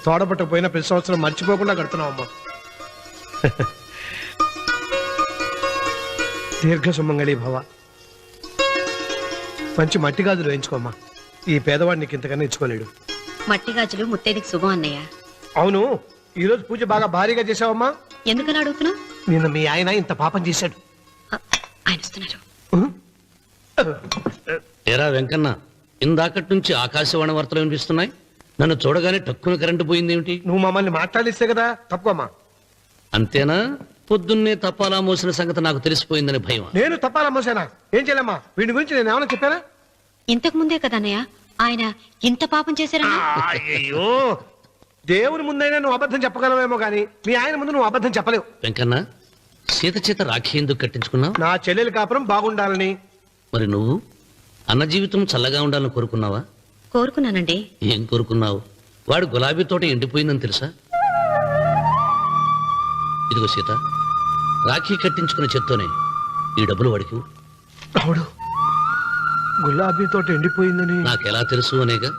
తోడపట్టకపోయినా ప్రతి సంవత్సరం మర్చిపోకుండా కడుతున్నావు అమ్మా. దీర్ఘ సుమంగళి భవ. మంచి మట్టి గాజులు వేయించుకోమ్మా. ఈ పేదవాడిని నీకు ఇంతకన్నా ఇచ్చుకోలేడు. మట్టి గాజులు ముత్తైదికి శుభం అన్నయ్య. అవును, ఈ రోజు పూజ బాగా భారీగా చేసావమ్మా. ఎందుకలా అడుగుతున్నావు? నిన్న మీ ఆయన ఇంత పాపం చేశాడు. ఆయన వస్తున్నారు. ఏరా వెంకన్న, ఇందాకటి నుంచి ఆకాశవాణి వార్తలు వినిపిస్తున్నాయి. నన్ను చూడగానే టక్కున కరెంటు పోయిందేమిటి? నువ్వు మమ్మల్ని మాట్లాడిస్తే కదా. తప్పుకోమ్మా. అంతేనా? పొద్దున్నే తపాలా మోసిన సంగతి నాకు తెలిసిపోయిందని భయం. నేను తప్పాలా మోసానా? ఏం చేయలేమ్మా. వీడి గురించి నేను ఏమైనా చెప్పానా? ఇంతకు ముందే కదా అన్నయ్య ఆయన ఇంత పాపం చేశారన్నా. అయ్యో, దేవుని ముందైనా నువ్వు అబద్ధం చెప్పగలవేమో గానీ మీ ఆయన ముందు నువ్వు అబద్ధం చెప్పలేవు. వెంకన్న, సీత చేత రాఖీ ఎందుకు కట్టించుకున్నావు? నా చెల్లెలి కాపురం బాగుండాలని. మరి నువ్వు అన్న జీవితం చల్లగా ఉండాలని కోరుకున్నావా? కోరుకున్నానండి. ఏం కోరుకున్నావు? వాడు గులాబీ తోట ఎండిపోయిందని తెలుసా? ఇదిగో సీత, రాఖీ కట్టించుకున్న చేత్తోనే ఈ డబ్బులు వాడికి. రావుడు, గులాబీ తోట ఎండిపోయిందని నాకెలా తెలుసు అనేగా.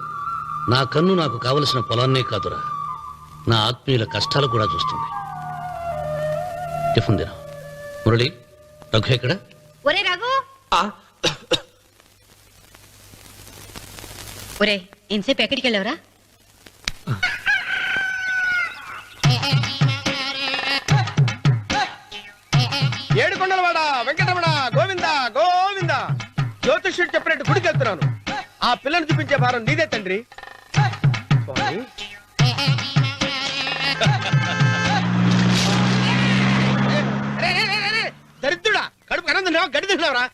నా కన్ను నాకు కావలసిన పొలాన్నే కాదురా, నా ఆత్మీయుల కష్టాలు కూడా చూస్తుంది. టిఫిన్ తిన. మురళి, రఘు ఎక్కడ? ఒరే రఘు, ఒరే ఇంతసేపు ఎక్కడికి వెళ్ళావురా? ఏడుకొండలవాడ వెంకటరమణ గోవింద గోవింద. జ్యోతిష్యుడు చెప్పినట్టు గుడికి వెళ్తున్నాను. ఆ పిల్లని చూపించే భారం నీదే తండ్రి. స్వామి, దరిద్రుడా, కడుపు అన్నం తిన్నావా, గడ్డి తిన్నావురా?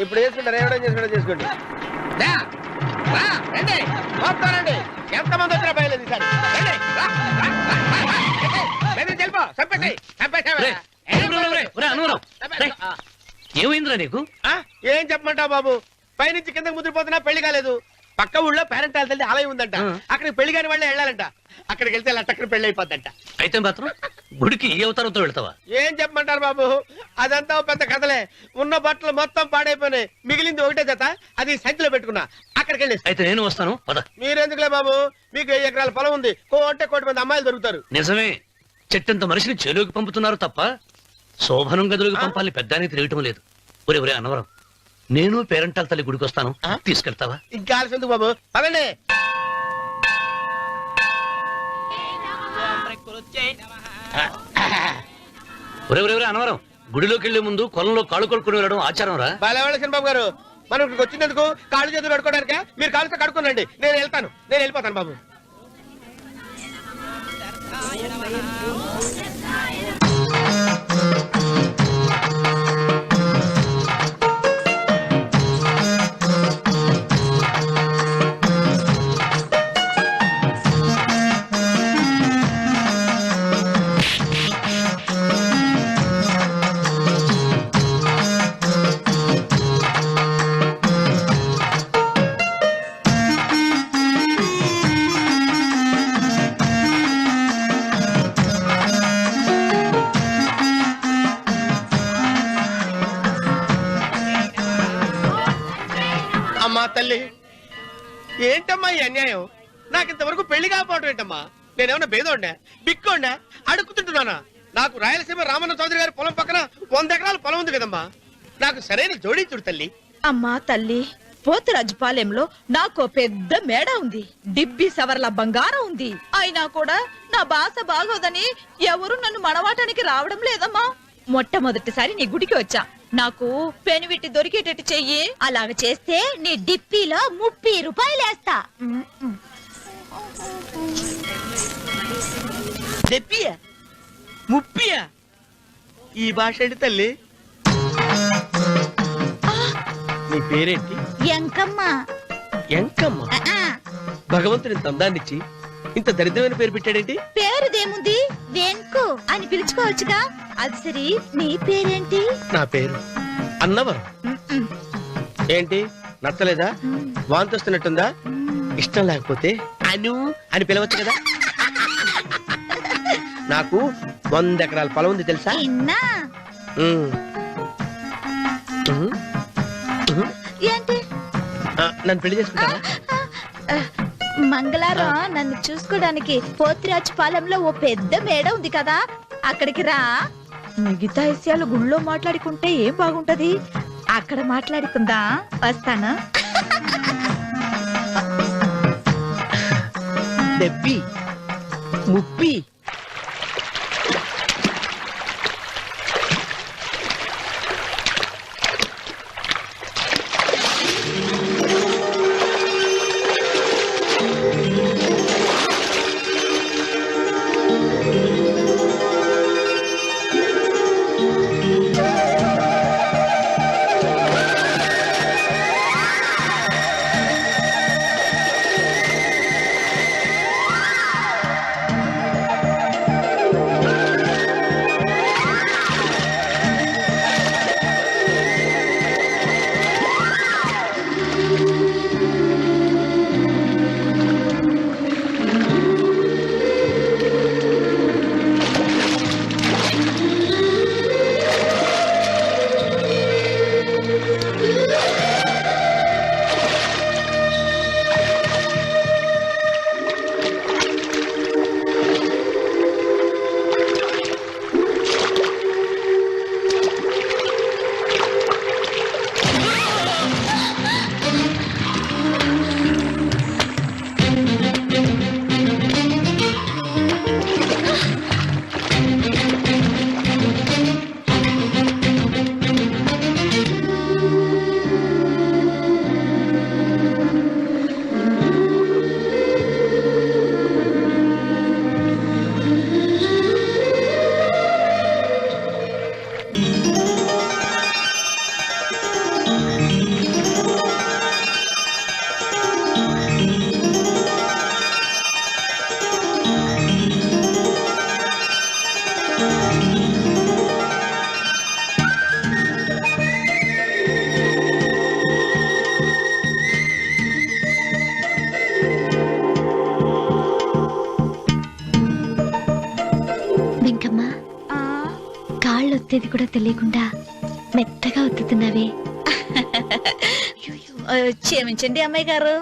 ఇప్పుడు చేసుకుంటారు, ఏమైనా చేసుకుంటా చేసుకోండి. రండి, ఎంతమంది వచ్చినా బయలుదేరి ఈసారి. ఏమైందిరా నీకు? ఏం చెప్పమంటావు బాబు, పైనుంచి కిందకి ముద్రపోతున్నా పెళ్లి కాలేదు. పక్క ఊళ్ళో పేరెంట్ తల్లి ఆలయం ఉందంట. అక్కడికి పెళ్లి కాని వాళ్ళే వెళ్ళాలంట. అక్కడికి వెళ్తే లట్టక్కడ పెళ్లి అయిపోద్దంట. అయితే మాత్రం గుడికి ఏ అవతారంతో వెళ్తావా? ఏం చెప్పమంటారు బాబు, అదంతా పెద్ద కథలే. ఉన్న బట్టలు మొత్తం పాడైపోయినాయి. మిగిలింది ఒకటే జత, అది సంచిలో పెట్టుకున్నా. అక్కడికి వెళ్ళి. అయితే నేను వస్తాను, పద. మీరెందుకులే బాబు, మీకు 10 ఎకరాల పొలం ఉంది. అంటే 1 కోటి మంది అమ్మాయిలు దొరుకుతారు. నిజమే, చెట్టంత మనిషిని చేలోకి పంపుతున్నారు తప్ప శోభనం గదిలోకి పంపాలని పెద్దానికి తెలియటం లేదు. ఒరే ఒరే అన్నవరం, నేను పేరెంటాల తల్లి గుడికి వస్తాను, తీసుకెళ్తావా? ఇంకా ఆలస్యం బాబు, అదండి. ఒరే ఒరే ఒరే అన్నవరం, గుడిలోకి వెళ్లే ముందు కొలంలో కాళ్ళు కొడుకుని వెళ్ళడం ఆచారం రా. బాలవాళ్ళ బాబు గారు, మనం ఇక్కడికి వచ్చినందుకు కాళ్ళు చేతులు కడుక్కోవడానికా? మీరు కాళ్ళతో కడుక్కోనండి, నేను వెళ్తాను. నేను వెళ్ళిపోతాను బాబు. అమ్మా తల్లి, ఏంటమ్మా ఈ అన్యాయం? నాకింతవరకు పెళ్లి కాకపోవడం ఏంటమ్మా? నేనేమన్నా బేదోండా, బిక్కోండా, అడుక్కుతుంటున్నానా? నాకు రాయలసీమ రామన్న చౌదరి గారి పొలం పక్కన 100 ఎకరాల పొలం ఉంది కదమ్మా. నాకు సరైన జోడీ చూడు తల్లి. అమ్మా తల్లి, పోతురాజుపాలెంలో నాకు పెద్ద మేడ ఉంది. డిబ్బి సవర్ల బంగారం ఉంది. అయినా కూడా నా భాష బాగోదని ఎవరు నన్ను మనవాటానికి రావడం లేదమ్మా. మొట్టమొదటిసారి నీ గుడికి వచ్చా. నాకు పెనువిట్టి దొరికేటట్టు చెయ్యి. అలాగ చేస్తే నీ డిప్పిలో 30 రూపాయలు వేస్తా. ముప్పియా? ఈ భాష ఏంటి తల్లి? నీ పేరేంటి? ఎంకమ్మ. ఎంకమ్మ. భగవంతుని ఇంత అందాన్నిచ్చి ఇంత దరిద్రమైన పేరు పెట్టాడేంటి? పేరుదేముంది, వెంకు అని పిలుచుకోవచ్చుగా. అది సరి, నీ పేరేంటి? నా పేరు అన్నవరం. ఏంటి నచ్చలేదా? వాంతి వస్తున్నట్టుందా? ఇష్టం లేకపోతే అను అని పిలవచ్చు కదా. నాకు 100 ఎకరాల పొలం ఉంది తెలుసా? ఇన్నా. ఏంటి? నన్ను పెళ్లి చేసుకుంటావా? మంగళారం నన్ను చూసుకోవడానికి పోతిరాజుపాలెంలో ఓ పెద్ద మేడ ఉంది కదా, అక్కడికి రా. మిగతా విషయాలు గుళ్ళో మాట్లాడుకుంటే ఏం బాగుంటది, అక్కడ మాట్లాడుకుందా. వస్తాను. దెబ్బి ముప్పి. ఒత్తేది కూడా తెలియకుండా మెత్తగా ఒత్తుతున్నావే. క్షమించండి అమ్మాయి గారు.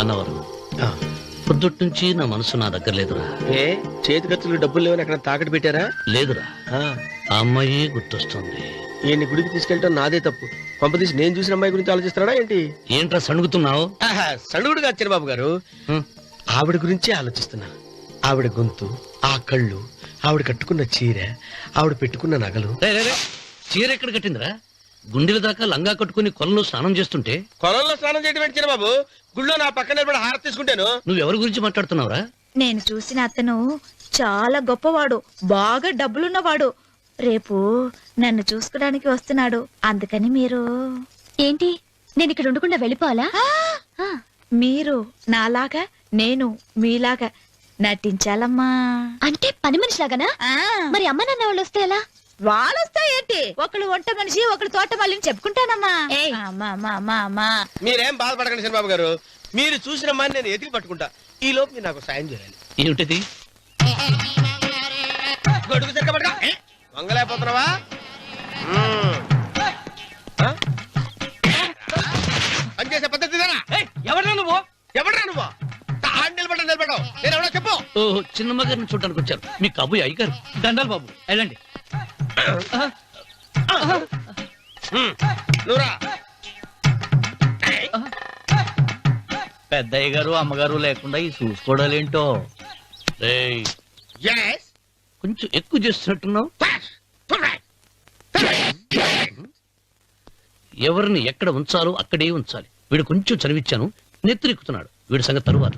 అన్నవరం పొద్దుటి నుంచి నా మనసు నా దగ్గర లేదురా. ఏ చేతి ఖర్చులు డబ్బులు లేవని అక్కడ తాకట్టు పెట్టారా? లేదురా, ఆ అమ్మాయి గుర్తొస్తుంది. ఈయన్ని గుడికి తీసుకెళ్ళటం నాదే తప్పు. పంపదీసి నేను చూసిన అమ్మాయి గురించి ఆలోచిస్తున్నాడా ఏంటి? ఏంట్రా సణుగుతున్నావు? సణుగుడు కాదు చిన్నబాబు గారు, ఆవిడ గురించి ఆలోచిస్తున్నా. ఆవిడ గొంతు, ఆ కళ్ళు, ఆవిడ కట్టుకున్న చీర, ఆవిడ పెట్టుకున్న నగలు. చీర ఎక్కడ కట్టిందిరా? గుండెల దాకా లంగా కట్టుకుని కొలంలో స్నానం చేస్తుంటే. కొలంలో స్నానం చేయడం ఏంటి చిన్నబాబు? గుళ్ళో నా పక్కన నిలబడి హారతి తీసుకుంటాను. నువ్వెవరి గురించి మాట్లాడుతున్నావురా? నేను చూసిన అతను చాలా గొప్పవాడు, బాగా డబ్బులున్నవాడు. రేపు నన్ను చూసుకోడానికి వస్తున్నాడు. అందుకని మీరు ఏంటి, నేను ఇక్కడ ఉండకుండా వెళ్ళిపోవాలా? మీరు నాలాగా, నేను మీలాగా నటించాలమ్మా. అంటే పని మనిషిలాగానా? మరి అమ్మ నాన్న వాళ్ళు వస్తే ఎలా? వాళ్ళు వస్తాయేంటి? ఒకళ్ళు వంట మనిషి, ఒకళ్ళు తోట మళ్ళీ చెప్పుకుంటానమ్మా. మీరేం బాధపడకండి చంద్రబాబు గారు, మీరు చూసిన అమ్మాయిని నేను ఎతికి పట్టుకుంటా. ఈ లోపు మీరు నాకు సాయం చేయాలి. ఏమిటిది? గొడుగు చెక్కబడగా వంగలేకపోతున్నావా? పనిచేసే పద్ధతి ఎవరా నువ్వు? ఎవడరా నువ్వు? నిలబడ్డావు నేను ఎవడో చెప్పు. ఓహో, చిన్నమ్మ గారిని చూడడానికి వచ్చారు. మీ కబుయ్య అయ్యగారు. దండాలు బాబు, వెళ్ళండి. నువ్వురా. పెద్దయ్య గారు అమ్మగారు లేకుండా ఈ చూసుకోవడాలేంటో. కొంచెం ఎక్కువ చేస్తున్నట్టున్నావు. ఎవరిని ఎక్కడ ఉంచాలో అక్కడే ఉంచాలి. వీడు కొంచెం చదివిచ్చాను, నెత్తిరెక్కుతున్నాడు. వీడి సంగతి తరువాత.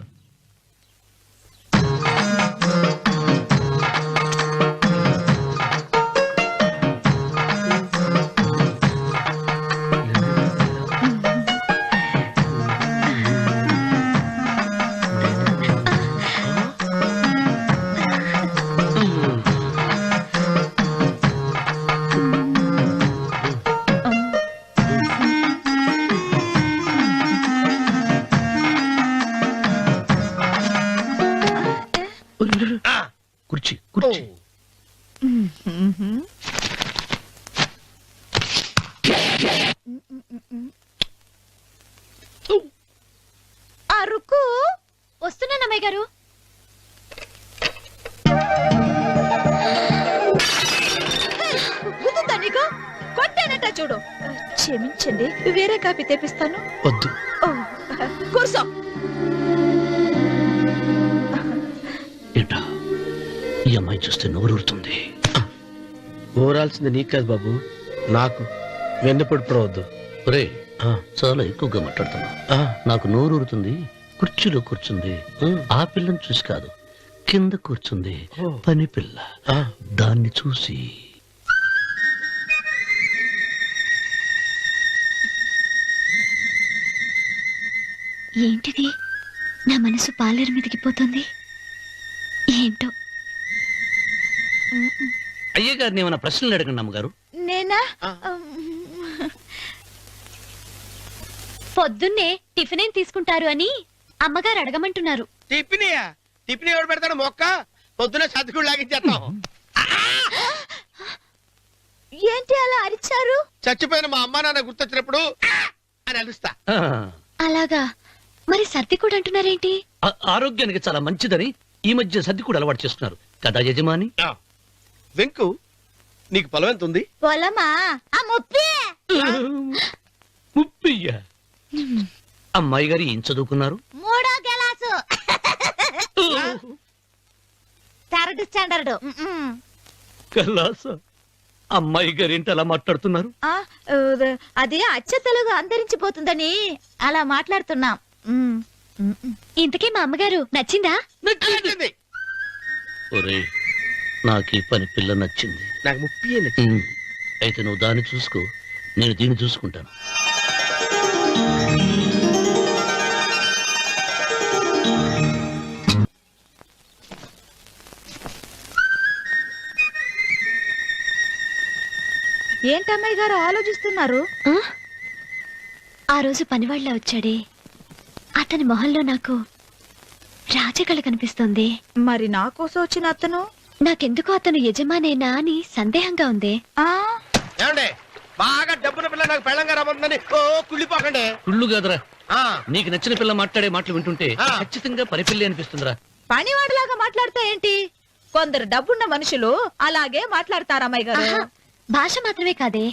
కుర్చీ అరుకు వస్తున్నాను అమ్మాయి గారు. గుద్దుతా నీకు? కొట్టానట చూడు. క్షమించండి, వేరే కాపీ తెప్పిస్తాను. వద్దు. ఓ, కూర్చో. ఏంటా ఈ అమ్మాయి చూస్తే నోరూరుతుంది. ఊరాల్సింది నీకు కాదు బాబు, నాకు. వెన్నెప్పుడు పడవద్దు. ఒరే చాలా ఎక్కువగా మాట్లాడుతున్నా. నాకు నోరూరుతుంది. కుర్చీలో కూర్చుంది. ఆ పిల్లని చూసి కాదు, కింద కూర్చుంది పని పిల్ల. దాన్ని చూసి ఏంటిది? నా మనసు పాలేరు మీదకి పోతుంది. ఏంటో. అయ్య గారిని ఏమైనా ప్రశ్నలు అడగండి అమ్మగారు. నేనా? పొద్దున్నే టిఫిన్ ఏం తీసుకుంటారు అని అమ్మగారు అడగమంటున్నారు. టిఫినియా? టిఫిన్ ఎవడు పెడతాడు మొక్క? పొద్దున సర్దుకుడు లాగించేస్తాం. ఏంటి అలా అరిచారు? చచ్చిపోయిన మా అమ్మ నాన్న గుర్తొచ్చినప్పుడు అని అలుస్తా. ఆ, అలాగా? మరి సర్ది కూడా అంటున్నారేంటి? ఆరోగ్యానికి చాలా మంచిదని ఈ మధ్య సర్ది కూడా అలవాటు చేస్తున్నారు కదా యజమాని. వెంకు, నీకు పొలం ఎంత ఉంది? పొలమా? ఆ ముప్పి. ముప్పయ్య. అమ్మాయి గారు ఏం చదువుకున్నారు? 3వ క్లాసు, 3rd స్టాండర్డ్. కలాస. అమ్మాయి గారు ఏంటి అలా మాట్లాడుతున్నారు? అది అచ్చ తెలుగు అంతరించిపోతుందని అలా మాట్లాడుతున్నాం. ఇంతకీ మా అమ్మగారు నచ్చిందా? నచ్చింది. ఒరే, నాకు ఈ పని పిల్ల నచ్చింది. నాకు 30 అయితే నువ్వు దాన్ని చూసుకో, నేను దీన్ని చూసుకుంటాను. ఏంటమ్మాయి గారు ఆలోచిస్తున్నారు? ఆ? ఆ రోజు పనివాళ్ళ వచ్చాడే, అతని మొహంలో నాకు రాజకళ కనిపిస్తోంది. మరి నా కోసం వచ్చిన అతను? నాకెందుకో అతను యజమానేనా అని సందేహంగా ఉంది. ఏమండి, బాగా డబ్బున పిల్ల నాకు పెళ్ళంగా రాబోతుందని ఓ కుళ్ళిపోకండి. కుళ్ళు కాదురా, ఆ, నీకు నచ్చిన పిల్ల మాట్లాడే మాటలు వింటుంటే ఆ. ఖచ్చితంగా పని పిల్లి అనిపిస్తుందిరా. పనివాడిలాగా మాట్లాడితే ఏంటి? కొందరు డబ్బున్న మనుషులు అలాగే మాట్లాడతారమ్మాయి గారు. ఆహా, భాష మాత్రమే కాదే,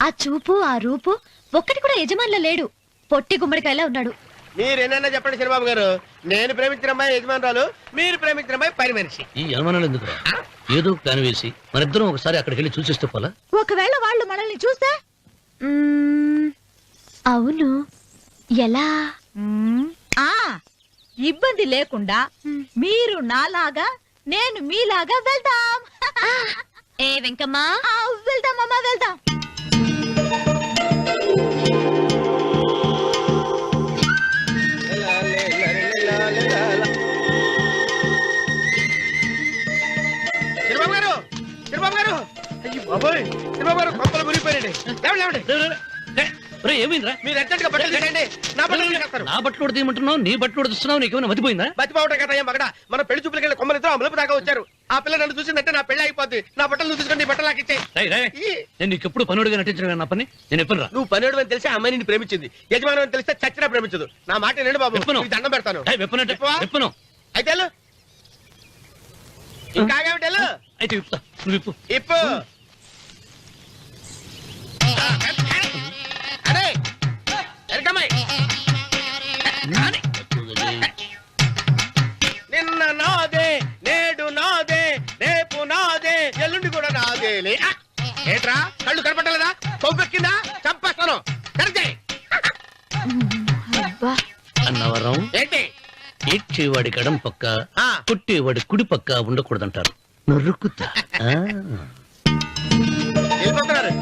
ఆ చూపు ఆ రూపు ఒక్కటి కూడా యజమానిలో లేడు. పొట్టి గుమ్మడికాయలా ఉన్నాడు. మీరేనన్నా చెప్పండి శనిబాబు గారు, నేను ప్రేమించిన అమ్మాయి యజమానురాలు, మీరు ప్రేమించిన అమ్మాయి పని మనిషి. ఈ అనుమానాలు ఎందుకురా? ఏదో ప్లాన్ వేసి మనిద్దరం ఒకసారి అక్కడికి వెళ్ళి చూసేస్తే పోలా? ఒకవేళ వాళ్ళు మనల్ని చూస్తే? అవును, ఎలా? ఆ ఇబ్బంది లేకుండా మీరు నాలాగా నేను మీలాగా వెళ్దాం. ఏ వెంకమ్మా, వెళ్దాం అమ్మా, వెళ్దాం. శనిబాబు గారు, శనిబాబు గారు, అయ్యి బాబోయ్, శనిబాబు గారు కొంపలు మునిగిపోయారండి. లేవండి, లేవండి. ఏమైందిరా? మీరు అర్జెంట్ గా బట్టలు తీసేయండి, నా బట్టలు తీసేస్తారు. నా బట్టలు ఉడతీయమంటున్నావు, నీ బట్టలు ఉడుతున్నావు, నీకేమైనా మతిపోయిందా? బతిపోవటం కదా మగడ, మన పెళ్లి చూపులకి వెళ్ళి కొమ్మలితో అమలుపు దాకా వచ్చారు. ఆ పిల్ల నన్ను చూసిందంటే నా పెళ్లి అయిపోద్ది. నా బట్టలు నువ్వు తీసుకొని నీ బట్టలు నాకు ఇచ్చేయి. రేయ్, రేయ్, నేను నీకు ఎప్పుడు పనుడిగా నటించిన నా పని నేను ఎప్పుడు రా? నువ్వు పనివాడు అని తెలిసి ఆ అమ్మాయి నిన్ను ప్రేమించింది, యజమాని అని తెలిస్తే చచ్చినా ప్రేమించదు. నా మాట వినండి బాబు, విప్పను. నీకు దండం పెడతాను. విప్పవా? విప్పను. అయితే వెళ్ళు. ఇంకా ఆగేమిటి, వెళ్ళు. అయితే విప్పుతా, నువ్వు విప్పు. ఇప్పు. అరే ఎరకమ్మాయి, నిన్న నాదే, నేడు నాదే, రేపు నాదే, ఎల్లుండి కూడా నాదేలే. ఏట్రా కళ్ళు కనపట్టలేదా? కొవ్వెక్కిందా? చంపేస్తాను. కరెక్టే. అన్నవరం ఏంటి? ఏడ్చేవాడి గడం పక్క, ఆ. కొట్టేవాడి కుడి పక్క ఉండకూడదంటారు. నరుకుతా. వెళ్ళిపోతున్నారు.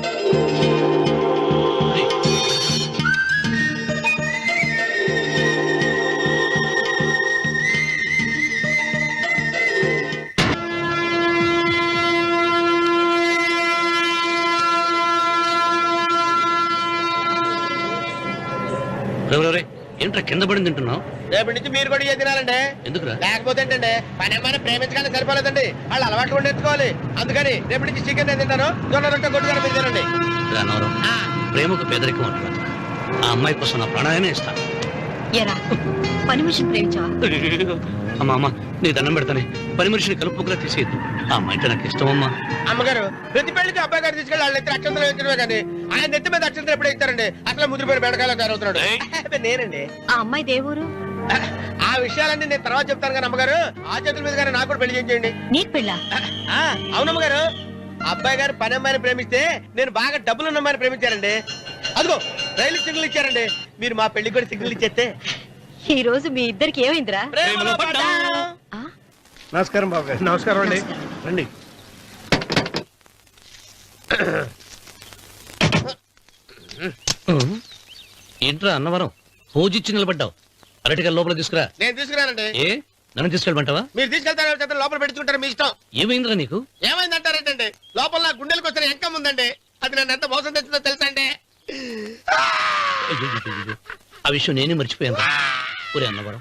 ఏంట్రా కింద పడింది తింటున్నావు? రేపటి నుంచి మీరు కూడా ఇదే తినాలండి. ఎందుకురా? లేకపోతే ఏంటండి పని అమ్మాయిని ప్రేమించగానే సరిపోలేదండి, వాళ్ళు అలవాట్లు కూడా నేర్చుకోవాలి. అందుకని రేపటి నుంచి చికెన్ నేను తింటాను, జొన్న రొట్టె కొట్టుగా మీరు తినండి. అన్నవరం, ప్రేమకు పేదరికం అంటారు. ఆ అమ్మాయి కోసం నా ప్రాణాయనే ఇస్తాను. ఎరా పని మనిషిని ప్రేమించావా? అమ్మా అమ్మ, నీ దండం పెడతానే, పని మనిషిని కలుపుకులా తీసేయద్దు. ఆ అమ్మాయి అంటే నాకు ఇష్టం అమ్మా. అమ్మగారు ప్రతి పెళ్లికి అబ్బాయి గారు తీసుకెళ్ళి వాళ్ళ ఎత్తి అక్షంతలు వేయించడమే కానీ ఆయన నెత్తి మీద అక్షంతలు ఎప్పుడు ఇస్తారండి? అసలు ముద్రపోయిన బెడకాయలో తయారవుతున్నాడు. నేనండి. ఆ అమ్మాయి దేవురు ఆ విషయాలన్నీ నేను తర్వాత చెప్తాను కానీ అమ్మగారు, ఆ చేతుల మీద కానీ నాకు కూడా పెళ్లి చేయండి. నీకు పెళ్ళా? అవునమ్మగారు, అబ్బాయి గారు పని అమ్మాయిని ప్రేమిస్తే నేను బాగా డబ్బులు ఉన్న అమ్మాయిని ప్రేమించారండి. అదిగో రైలు సిగ్నల్ ఇచ్చారండి. మీరు మా పెళ్లికి కూడా సిగ్నల్ ఇచ్చేస్తే ఈ రోజు మీ ఇద్దరికి ఏమైందిరా? ఆ? నమస్కారం బాబు గారు. నమస్కారం అండి. రండి. ఏంట్రా అన్నవరం, పూజిచ్చి నిలబడ్డావు? అరటిగా లోపల తీసుకురా. నేను తీసుకురానండి. ఏ నన్ను తీసుకెళ్ళమంటావా? మీరు తీసుకెళ్తారు, లోపల పెట్టుకుంటారు, మీ ఇష్టం. ఏమైందిరా నీకు? ఏమైందంటారేంటండి? లోపల నా గుండెలకు వచ్చిన ఎంకం ఉందండి, అది నన్ను ఎంత మోసం తెచ్చిందో తెలుసా అండి? అయ్యయ్యయ్యయ్యో, ఆ విషయం నేనే మర్చిపోయాను. ఒరే అన్నవరం,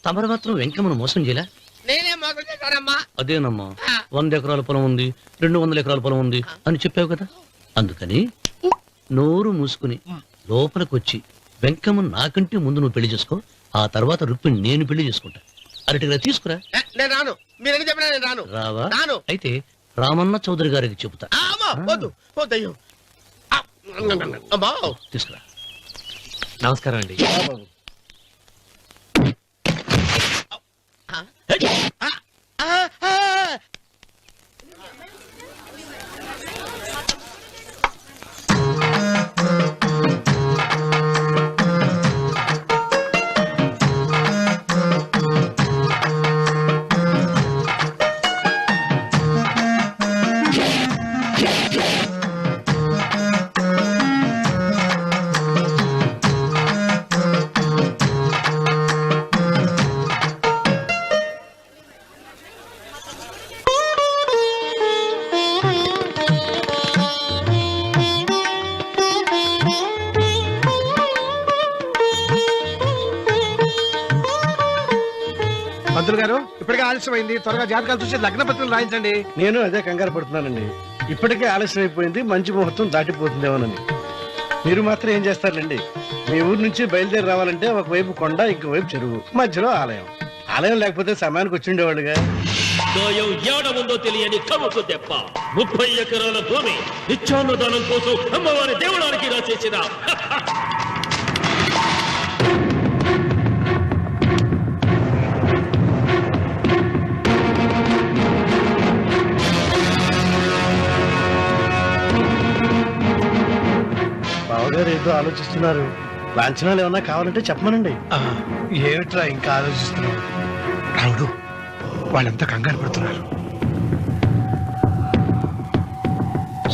తమరు మాత్రం వెంకమ్మను మోసం చేయలే? నేనే మోసం చేశానమ్మా. అదేనమ్మా, 100 ఎకరాల పొలం ఉంది, 200 ఎకరాల పొలం ఉంది అని చెప్పావు కదా. అందుకని నోరు మూసుకుని లోపలికి వచ్చి వెంకమ్మ నాకంటే ముందు నువ్వు పెళ్లి చేసుకో, ఆ తర్వాత రుక్మిణి నేను పెళ్లి చేసుకుంటా. అరటిగా తీసుకురా. నేను రాను, మీరని చెప్పినా నేను రాను. రావా? రాను. అయితే రామన్న చౌదరి గారికి చెబుతా. అమ్మా, వద్దు వద్దయ్యో. అమ్మా తీసుకురా. నమస్కారం అండి. పంతులు గారు, ఇప్పటికే ఆలస్యమైంది, త్వరగా జాతకాలు చూసి లగ్న పత్రికలు రాయించండి. నేను అదే కంగారు పడుతున్నానండి. ఇప్పటికే ఆలస్యం అయిపోయింది, మంచి ముహూర్తం దాటిపోతుందేమోనని. మీరు మాత్రం ఏం చేస్తారండి? మీ ఊరు నుంచి బయలుదేరి రావాలంటే ఒకవైపు కొండ, ఇంకోవైపు చెరువు, మధ్యలో ఆలయం. ఆలయం లేకపోతే సమయానికి వచ్చి ఉండేవాడుగా. దోయం ఏడముందో తెలియని కవుకు దెబ్బ 30 ఎకరాల భూమి నిత్యాన్నదానం కోసం అమ్మవారి దేవుడానికి రాసేసిన బావగారు ఏదో ఆలోచిస్తున్నారు. లాంఛనాలు ఏమన్నా కావాలంటే చెప్పమనండి. ఏమిట్రా ఇంకా ఆలోచిస్తున్నావు? రావుడు, వాళ్ళంతా కంగారు పడుతున్నారు.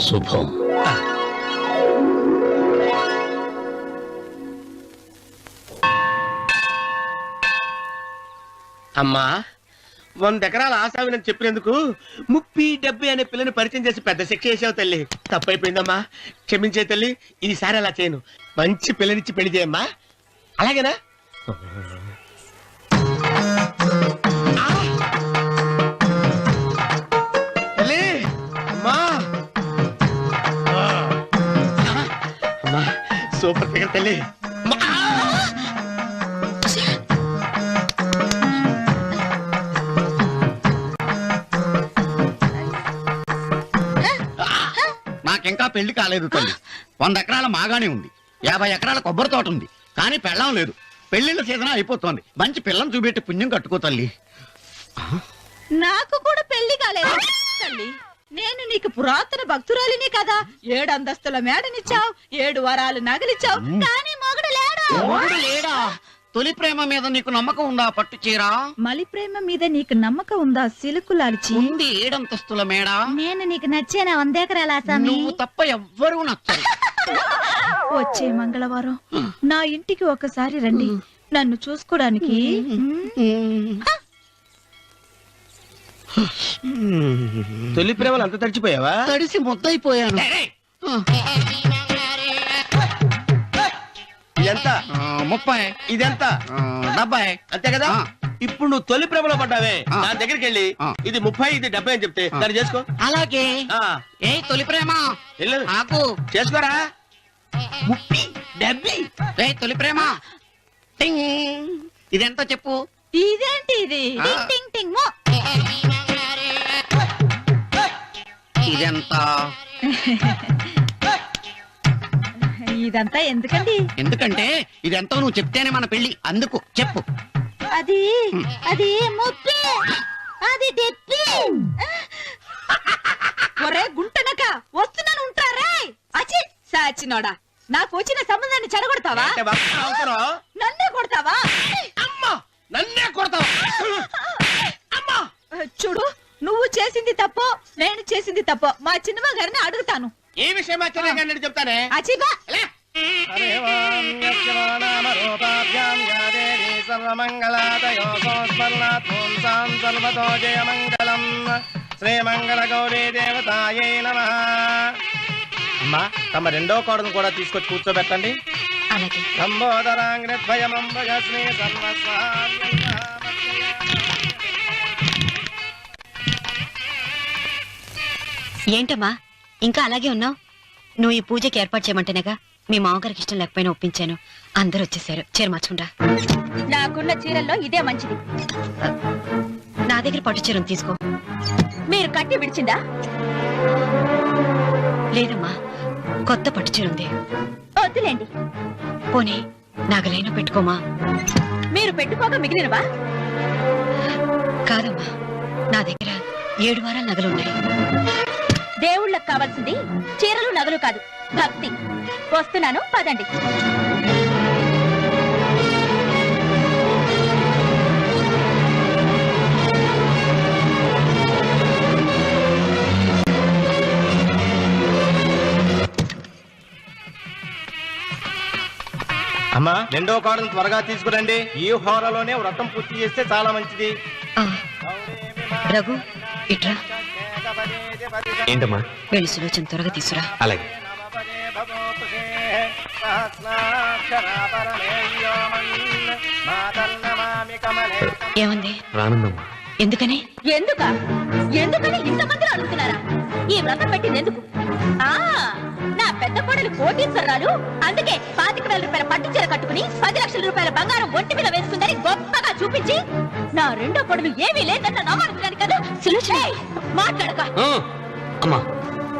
శుభం. అమ్మా, 100 ఎకరాల ఆశావినని చెప్పినందుకు 30-70 అనే పిల్లని పరిచయం చేసి పెద్ద శిక్ష చేసావు తల్లి. తప్పైపోయిందమ్మా, క్షమించే తల్లి. ఈసారి అలా చేయను, మంచి పిల్లనిచ్చి పెళ్లి చేయమ్మా. అలాగేనా? తల్లి, అమ్మా. అమ్మా, సూపర్ ఫిగర్ తల్లి. నాకింకా పెళ్లి కాలేదు తల్లి. 100 ఎకరాల మాగానే ఉంది, 50 ఎకరాల కొబ్బరి తోట ఉంది, కానీ పెళ్ళం లేదు. పెళ్లిళ్ళ సీజన్ అయిపోతుంది. మంచి పిల్లని చూపెట్టి పుణ్యం కట్టుకో తల్లి. నాకు కూడా పెళ్లి కాలేదు తల్లి. నేను నీకు పురాతన భక్తురాలిని కదా. 7 అంతస్తుల మేడనిచ్చావు, 7 వరాలు నగలిచ్చావు, కానీ మొగుడు లేడు. మొగుడు లేడా? తొలి ప్రేమ మీద నీకు నమ్మకం ఉందా? పట్టు చీర. మలి ప్రేమ మీద నీకు నమ్మకం ఉందా? సిలుకులాల్చి ఉంది 7 అంతస్తుల మేడ. నేను నీకు నచ్చేనా 100 ఎకరాల ఆసామి? నువ్వు తప్ప ఎవ్వరూ నచ్చరు. వచ్చే మంగళవారం నా ఇంటికి ఒకసారి రండి, నన్ను చూసుకోవడానికి. తొలి ప్రేమలు అంత తడిచిపోయావా? తడిసి ముద్దయిపోయాను. ఇదెంత 30. ఇదెంత 70. అంతే కదా ఆ. ఇప్పుడు నువ్వు తొలి ప్రేమలో పడ్డావే ఆ. దాని దగ్గరికి వెళ్ళి ఆ. ఇది 30 ఇది 70 అని చెప్తే దాన్ని చేసుకో. అలాగే. ఆ, ఏ తొలి ప్రేమ వెళ్ళు ఆకు. చేసుకోరా. 30 70 ఏ తొలి ప్రేమ టింగ్. ఇదెంత చెప్పు. ఇదేంటి ఇది ఆ. టింగ్ టింగ్ టింగ్ మో. ఇదెంత. ఇదంతా ఎందుకండి? ఎందుకంటే ఇదెంతో నువ్వు చెప్తేనే మన పెళ్లి. అందుకు చెప్పు. అది అది ముప్పి, అది డెప్పి. ఒరే గుంటనక వస్తున్నాను ఉంటారే. అచి సాచినోడా, నాకు వచ్చిన సంబంధాన్ని చెడగొడతావా? అంటే వక్ర అవసరం. నన్నే కొడతావా? అమ్మా నన్నే కొడతావు. అమ్మా చూడు, నువ్వు చేసింది తప్పో నేను చేసింది తప్పో మా చిన్నమ్మ గారిని అడుగుతాను. ఈ విషయం ఆశ్చర్యంగా చెప్తానే. అచిబా లే. శ్రీమంగళ గౌరీ దేవతాయే నమః. అమ్మా తమ రెండో కోడను కూడా తీసుకొచ్చి కూర్చోబెట్టండి. అలాగే. లంబోదరాంగ్రద్వయమంబగస్మి సర్వస్వామ్య. ఏంటమ్మా ఇంకా అలాగే ఉన్నావు? నువ్వు ఈ పూజకి ఏర్పాటు చేయమంటేనేగా మీ మామగారికి ఇష్టం లేకపోయినా ఒప్పించాను. అందరూ వచ్చేసారు. చీర మార్చుకుంటా. నాకున్న చీరల్లో ఇదే మంచిది. నా దగ్గర పట్టు చీరను తీసుకో. మీరు కట్టి విడిచిందా? లేదమ్మా, కొత్త పట్టు చీర ఉంది. వద్దులేండి. పోనీ నాగలైనా పెట్టుకోమా. మీరు పెట్టుకోక మిగిలినవా? కాదమ్మా, నా దగ్గర 7 వారాల నగలున్నాయి. దేవుళ్ళకి కావాల్సింది చీరలు నగలు కాదు, భక్తి. వస్తున్నాను, పదండి. అమ్మా రెండో కోడను త్వరగా తీసుకురండి. ఈ హోరలోనే వ్రతం పూర్తి చేస్తే చాలా మంచిది. ఆ, రఘు ఇట్రా. ఏంటమ్మా? వెళ్ళి సులోచన త్వరగా తీసురా. అలాగే. ఏముంది? రానుందమ్మా. ఎందుకని? ఎందుకని ఇంతమంది అడుగుతున్నారా? ఈ వ్రతం పెట్టింది ఎందుకు? ఆ నా పెద్ద కోడలు కోటీశ్వరరాలు, అందుకే 25,000 రూపాయల పట్టు చీర కట్టుకుని 10 లక్షల రూపాయల బంగారం ఒంటి మీద వేసుకుందని గొప్పగా చూపించి నా రెండో కోడలు ఏమీ లేదన్న నమ్మకాన్ని కదా. సులోచన మాట్లాడక. ఆ, అమ్మా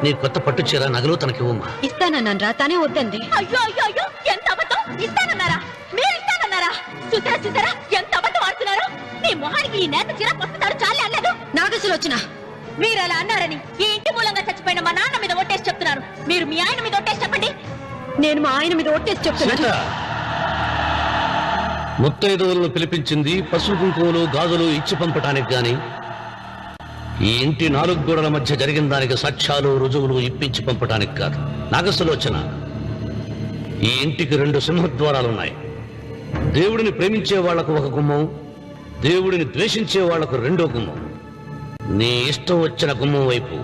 నీ కొత్త పట్టు చీర నగలు తనకివ్వమ్మా. ఇస్తానన్నాను రా, తానే వద్దంది. అయ్యో అయ్యో అయ్యో, ఎంత అబద్ధం! ఇస్తానన్నారా? మీరు ఇస్తానన్నారా? చూసారా చూసారా ఎంత అబద్ధం ఆడుతున్నారు? మీ మొహానికి ఈ నేత చీర వస్తున్నారు చాలే అనలేదు. నాగ సులోచన, మీరు అలా అన్నారని ఈ ఇంటి మూలంగా చచ్చిపోయిన మా నాన్న మీద ఒట్టేసి చెప్తున్నారు. మీరు మీ ఆయన మీద ఒట్టేసి చెప్పండి. నేను మా ఆయన మీద ఒట్టేసి చెప్తున్నాను. ముత్తైదువులను పిలిపించింది పసుపు కుంకుమలు గాజులు ఇచ్చి పంపటానికి గాని ఈ ఇంటి 4 గోడల మధ్య జరిగిన దానికి సాక్ష్యాలు రుజువులు ఇప్పించి పంపటానికి కాదు. నాగసులోచన, ఈ ఇంటికి 2 సింహద్వారాలున్నాయి. దేవుడిని ప్రేమించే వాళ్లకు ఒక గుమ్మం, దేవుడిని ద్వేషించే వాళ్లకు 2వ గుమ్మం. నీ ఇష్టం వచ్చిన గుమ్మం వైపు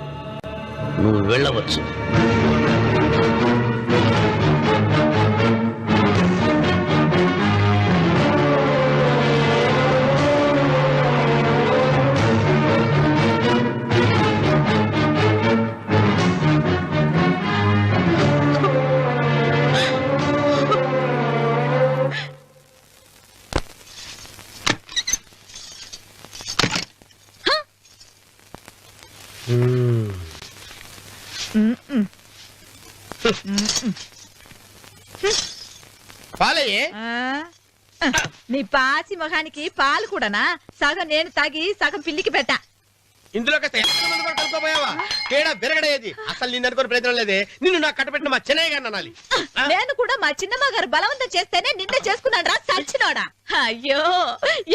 నువ్వు వెళ్ళవచ్చు. పాలయ్యే. నీ పాచి మొహానికి పాలు కూడానా? సగం నేను తాగి సగం పిల్లికి పెట్టా. ఇందులో కలుపుకోపోయావా? తేడా విరగడేది. అసలు నిన్ను అనుకునే ప్రయత్నం లేదే. నిన్ను నాకు కట్టబెట్టిన మా చెన్నయ్య గారిని అనాలి. నేను కూడా మా చిన్నమ్మ గారు బలవంతం చేస్తేనే నిన్నే చేసుకున్నాడు రా సచ్చినోడా. అయ్యో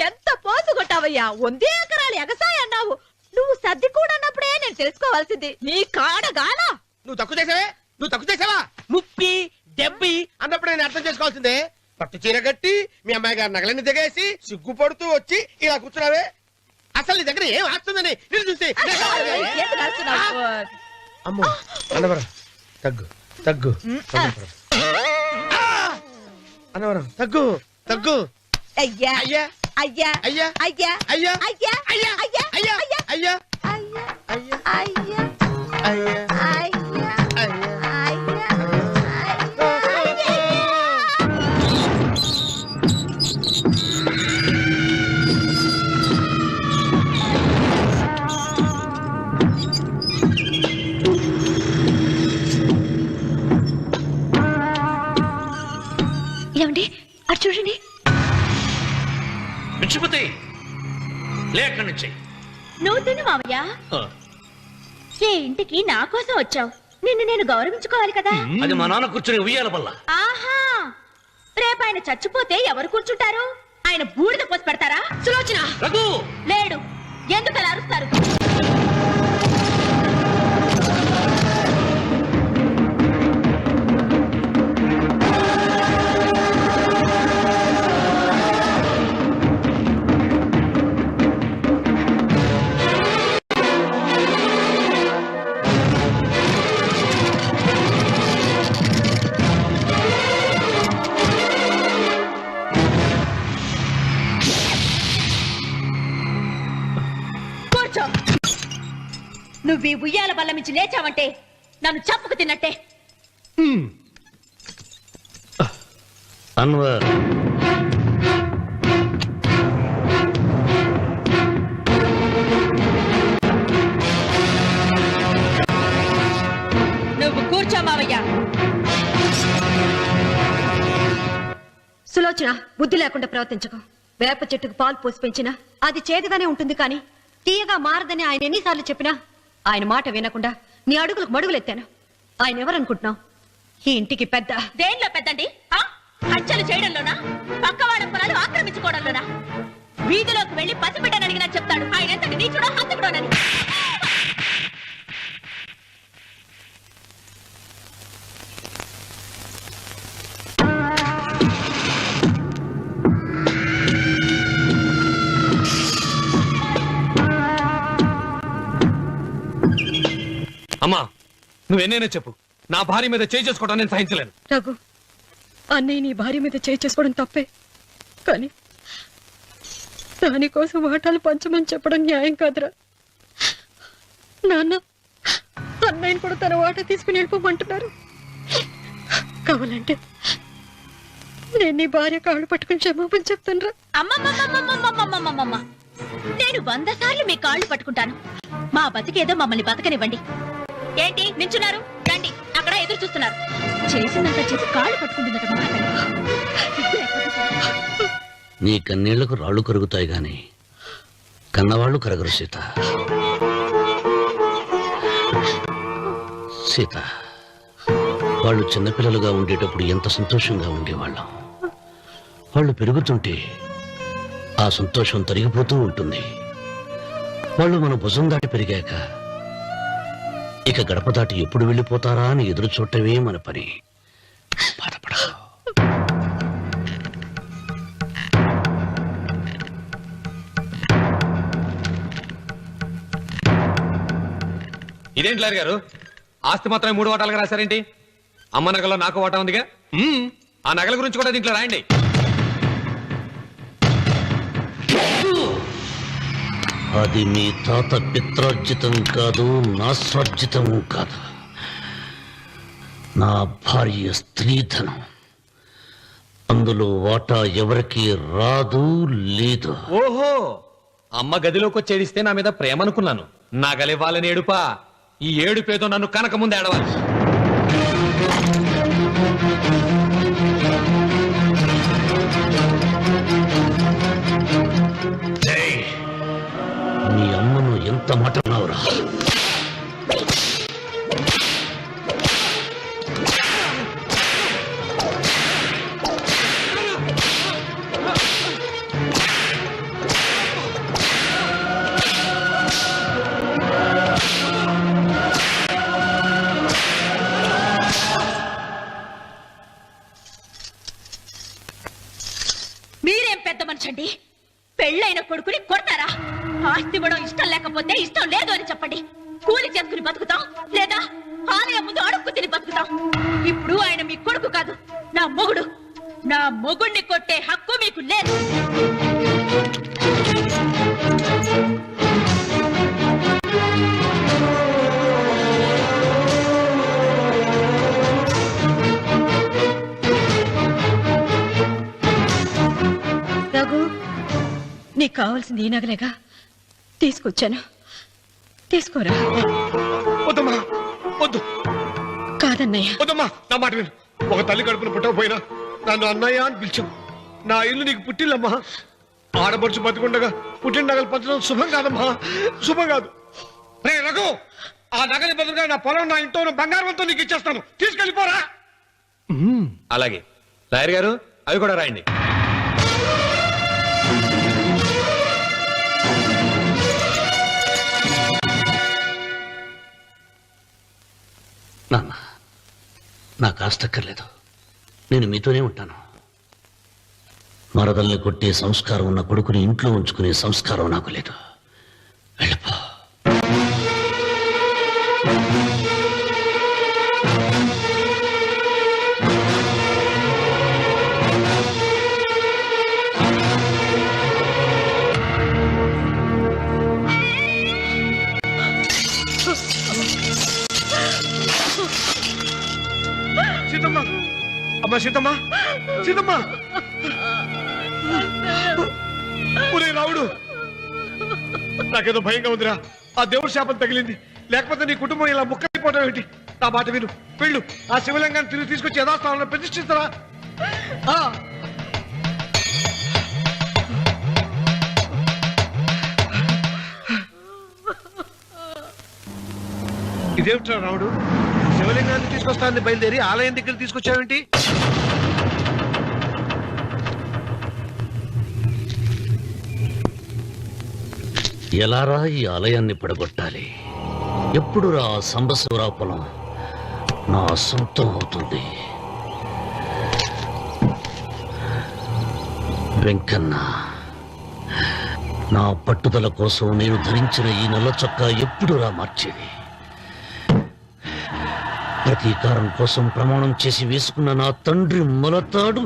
ఎంత పోసు కొట్టావయ్యా. 100 ఎకరాలు ఎగసాయ అన్నావు. నువ్వు సర్ది కూడా అన్నప్పుడే నేను తెలుసుకోవాల్సింది. నీ కాడగానా? నువ్వు తక్కువ చేసావే? 30 70 అన్నప్పుడు నేను అర్థం చేసుకోవాల్సిందే. పట్టు చీర కట్టి మీ అమ్మాయి గారు నగలన్నీ దిగేసి సిగ్గుపడుతూ వచ్చి ఇలా కూర్చున్నావే. అసలు నీ దగ్గర ఏం ఆస్తుందని నేను చూస్తే ఎందుకు అరుస్తున్నావు? అమ్మో అన్నవరం తగ్గు తగ్గు. అన్నవరం తగ్గు తగ్గు. అయ్యా అయ్యా అయ్యా అయ్యా అయ్యా అయ్యా అయ్యా అయ్యా అయ్యా అయ్యా అయ్యా అయ్యా అయ్యా అయ్యా అయ్యా అయ్యా అయ్యా ఏమండి అటు చూడండి. మిచ్చిపోతే లేక్కడి నుంచి నువ్వు తిను మావయ్య. ఏ ఇంటికి నా కోసం వచ్చావు, నిన్ను నేను గౌరవించుకోవాలి కదా. అది మా నాన్న కూర్చొని ఉయ్యాల వల్ల. ఆహా, రేపు ఆయన చచ్చిపోతే ఎవరు కూర్చుంటారు? ఆయన బూడిద పోసి పెడతారా? సులోచన రఘు లేడు, ఎందుకు అలా అరుస్తారు? నువ్వు ఈ ఉయ్యాల బల్ల మించి లేచావంటే నన్ను చంపుకు తిన్నట్టే. అన్వర్ నువ్వు కూర్చో మావయ్య. సులోచన, బుద్ధి లేకుండా ప్రవర్తించకు. వేప చెట్టుకు పాలు పోసి పెంచినా అది చేదుగానే ఉంటుంది, కానీ తీయగా మారదని ఆయన ఎన్నిసార్లు చెప్పినా ఆయన మాట వినకుండా నీ అడుగులకు మడుగులెత్తాను. ఆయన ఎవరనుకుంటున్నావు? ఈ ఇంటికి పెద్ద. దేనిలో పెద్దండి? హత్యలు చేయడంలోనా? పక్కవాడ పొలాలు ఆక్రమించుకోవడంలోనా? వీధిలోకి వెళ్లి పసిబిడ్డని అడిగినా చెప్తాడు ఆయన ఎంతటి నీచుడో హంతకుడోనని. అమ్మా, నువ్వెన్నైనా చెప్పు, నా భార్య మీద చేయి చేసుకోవడం నేను సహించలేను. రఘు, అన్నయ్య నీ భార్య మీద చేయి చేసుకోవడం తప్పే, కానీ దానికోసం వాటాలు పంచమని చెప్పడం న్యాయం కాదురా. నాన్న అన్నయ్యని కూడా తన వాటా తీసుకుని వెళ్ళిపోమంటున్నారు. కావాలంటే నేను నీ భార్య కాళ్ళు పట్టుకుని క్షమాపణ చెప్తాను రా. అమ్మమ్మమ్మమ్మమ్మమ్మమ్మమ్మమ్మ, నేను 100 సార్లు మీ కాళ్ళు పట్టుకుంటాను. మా బతికేదో మమ్మల్ని బతకనివ్వండి. ఏంటి నించున్నారు? రండి, అక్కడ ఎదురు చూస్తున్నారు. చేసినంత చేసి కాళ్ళు పట్టుకుంటుందట మా అతను. నీ కన్నీళ్లకు రాళ్లు కరుగుతాయి గాని కన్నవాళ్లు కరగరు సీత. సీత, వాళ్ళు చిన్నపిల్లలుగా ఉండేటప్పుడు ఎంత సంతోషంగా ఉండేవాళ్ళం. వాళ్ళు పెరుగుతుంటే ఆ సంతోషం తరిగిపోతూ ఉంటుంది. వాళ్ళు మన భుజం దాటి పెరిగాక ఇక గడప దాటి ఎప్పుడు వెళ్ళిపోతారా అని ఎదురు చూడటమే మన పని. బాధపడ. ఇదేంటి లాయర్ గారు, ఆస్తి మాత్రమే 3 వాటాలుగా రాశారేంటి? అమ్మ నగలో నాకు వాటా ఉందిగా. ఆ నగల గురించి కూడా దీంట్లో రాయండి. అది మీ తాత పిత్రార్జితం కాదు, నా స్వార్జితం కాదు. నా భార్య స్త్రీధనం. అందులో వాటా ఎవరికి రాదు, లేదు. ఓహో, అమ్మ గదిలోకి వచ్చేడిస్తే నా మీద ప్రేమ అనుకున్నాను. నగలివ్వాలని ఏడుపా. ఈ ఏడుపేదో నన్ను కనక ముందు ఏడవాలి. మీ అమ్మను ఎంత మాట అన్నావురా? మీరేం పెద్ద మనిషండి? పెళ్ళైన కొడుకుని కొడతారా? ఆస్తి ఇవ్వడం ఇష్టం లేకపోతే ఇష్టం లేదు అని చెప్పండి. కూలి చేసుకుని బతుకుతాం, లేదా ఆలయం ముందు అడుక్కు తిని బతుకుతాం. ఇప్పుడు ఆయన మీ కొడుకు కాదు, నా మొగుడు. నా మొగుణ్ణి కొట్టే హక్కు మీకు లేదు. రఘు, నీకు కావాల్సింది ఈ నగలేగా తీసుకొచ్చాను, తీసుకోరా. వద్దమ్మా, వద్దు. కాదన్నయ్య. వద్దమ్మా, నా మాట విను. ఒక తల్లి కడుపున పుట్టకపోయినా నన్ను అన్నయ్య అని పిలిచావు. నా ఇల్లు నీకు పుట్టిల్లమ్మా. ఆడపడుచు బతికుండగా పుట్టిన నగలు పంచడం శుభం కాదమ్మా, శుభం కాదు. రే రఘు, ఆ నగలి బదులుగా నా పొలం, నా ఇంట్లో ఉన్న బంగారంతో నీకు ఇచ్చేస్తాను, తీసుకెళ్ళిపోరా. అలాగే లాయర్ గారు, అవి కూడా రాయండి. నాన్న, నాకు ఆస్తక్కర్లేదు. నేను మీతోనే ఉంటాను. మరదల్ని కొట్టే సంస్కారం ఉన్న కొడుకుని ఇంట్లో ఉంచుకునే సంస్కారం నాకు లేదు. వెళ్ళిపో. సీతమ్మ, అమ్మ సీతమ్మ, సీతమ్మ. ఒరే రావుడు, నాకేదో భయంగా ఉందిరా. ఆ దేవుడి శాపం తగిలింది, లేకపోతే నీ కుటుంబం ఇలా ముక్కైపోవడం ఏంటి? నా మాట విను, వెళ్ళు. ఆ శివలింగాన్ని తిరిగి తీసుకొచ్చి యథాస్థానంలో ప్రతిష్ఠిస్తారా. ఇదేమిట్రా రావుడు, శివలింగాన్ని తీసుకొస్తానని బయలుదేరి ఆలయం దగ్గర తీసుకొచ్చావేంటి? ఎలారా ఈ ఆలయాన్ని పడగొట్టాలి? ఎప్పుడు రా సంబశివరావు పొలం నా సొంతం అవుతుంది? వెంకన్న, నా పట్టుదల కోసం నేను ధరించిన ఈ నల్ల చొక్కా ఎప్పుడు రా మార్చేది? ప్రతీకారం కోసం ప్రమాణం చేసి వేసుకున్న నా తండ్రి మొలతాడు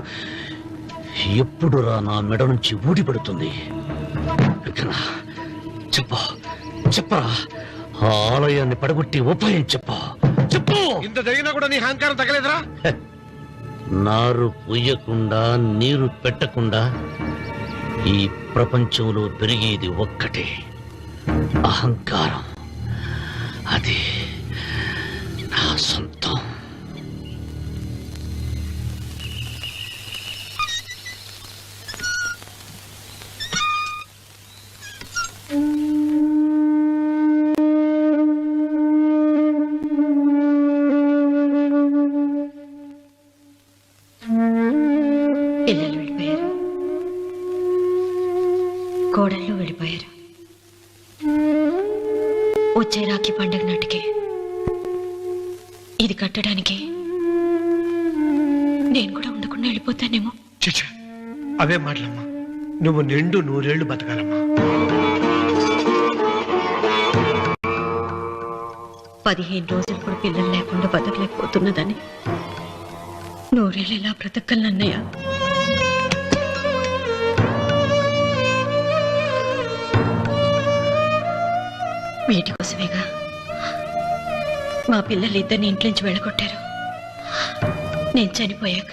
ఎప్పుడు రా నా మెడ నుంచి ఊడిపడుతుంది? వెంకన్న, చెప్పా, చెప్పరా. ఆ ఆలయాన్ని పడగొట్టి ఉపాయం చెప్పా, చెప్పు. ఇంత జరిగినా కూడా నీ అహంకారం తగలేదురా? నారు పూయకుండా నీరు పెట్టకుండా ఈ ప్రపంచంలో పెరిగేది ఒక్కటే, అహంకారం. అది నా సొంతం. పిల్లలు వెళ్ళిపోయారు, కోడళ్ళు వెళ్ళిపోయారు. వచ్చే రాఖీ పండుగ నాటికి ఇది కట్టడానికి నేను కూడా ఉండకుండా వెళ్ళిపోతానేమో. చిచ్చా, అవే మాటలమ్మా. నువ్వు నిండు 100 ఏళ్ళు బతకాలమ్మా. 15 రోజులు కూడా పిల్లలు లేకుండా బతకలేకపోతున్నదని 100 ఏళ్ళు ఇలా బ్రతకలన్నయ్య. వీటి కోసమేగా మా పిల్లలు ఇద్దరిని ఇంట్లో నుంచి వెళ్ళగొట్టారు. నేను చనిపోయాక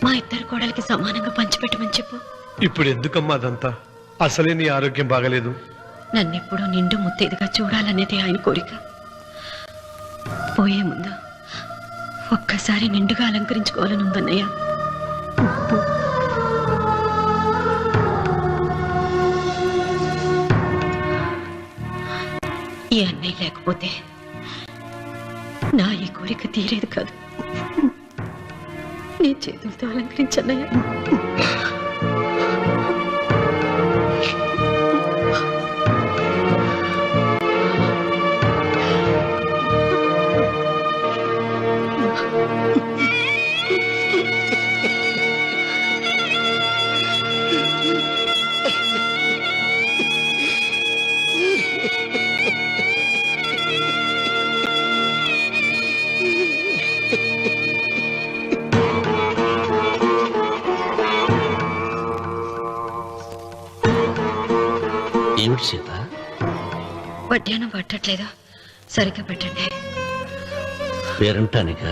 మా ఇద్దరు కోడలికి సమానంగా పంచిపెట్టమని చెప్పు. ఇప్పుడు ఎందుకమ్మా అదంతా? అసలే నీ ఆరోగ్యం బాగలేదు. నన్నెప్పుడూ నిండు ముత్తేదిగా చూడాలనేది ఆయన కోరిక. పోయే ముందు ఒక్కసారి నిండుగా అలంకరించుకోవాలని ఉందన్నయ్య. ఈ అన్నయ్య లేకపోతే నా ఈ కోరిక తీరేది కాదు. నీ చేతులతో అలంకరించన్నయ్య. వడ్డానం పట్టట్లేదు, సరిగ్గా పెట్టండి. పేరంటానిక